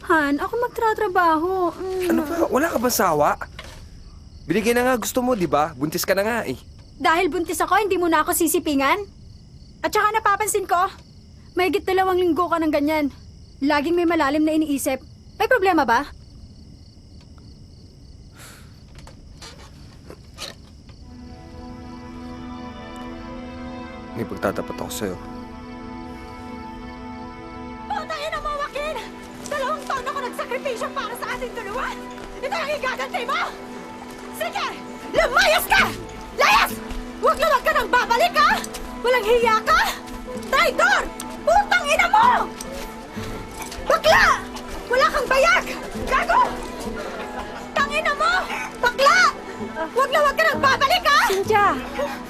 Han, ako magtratrabaho. Ano ba? Wala ka bang sawa? Binigyan na nga gusto mo, di ba? Buntis ka na nga eh. Dahil buntis ako, hindi mo na ako sisipingan? At saka napapansin ko, mahigit 2 linggo ka ng ganyan. Laging may malalim na iniisip. May problema ba? May pagtatapat ako sa'yo. Patayin na mo, Joaquin! 2 taon ako nagsakripisyo para sa ating dalawa! Ito ang igaganti mo! Sige! Lumayas ka! Layas! Huwag ka nang babalik, ha! Walang hiya ka! Traidor! Putang ina mo! Bakla! Wala kang bayag! Gago! Tangina mo! Bakla! Huwag ka nang babalik, ha! Cynthia,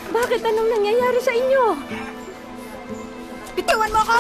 bakit anong nangyayari sa inyo? Bitiwan mo ko!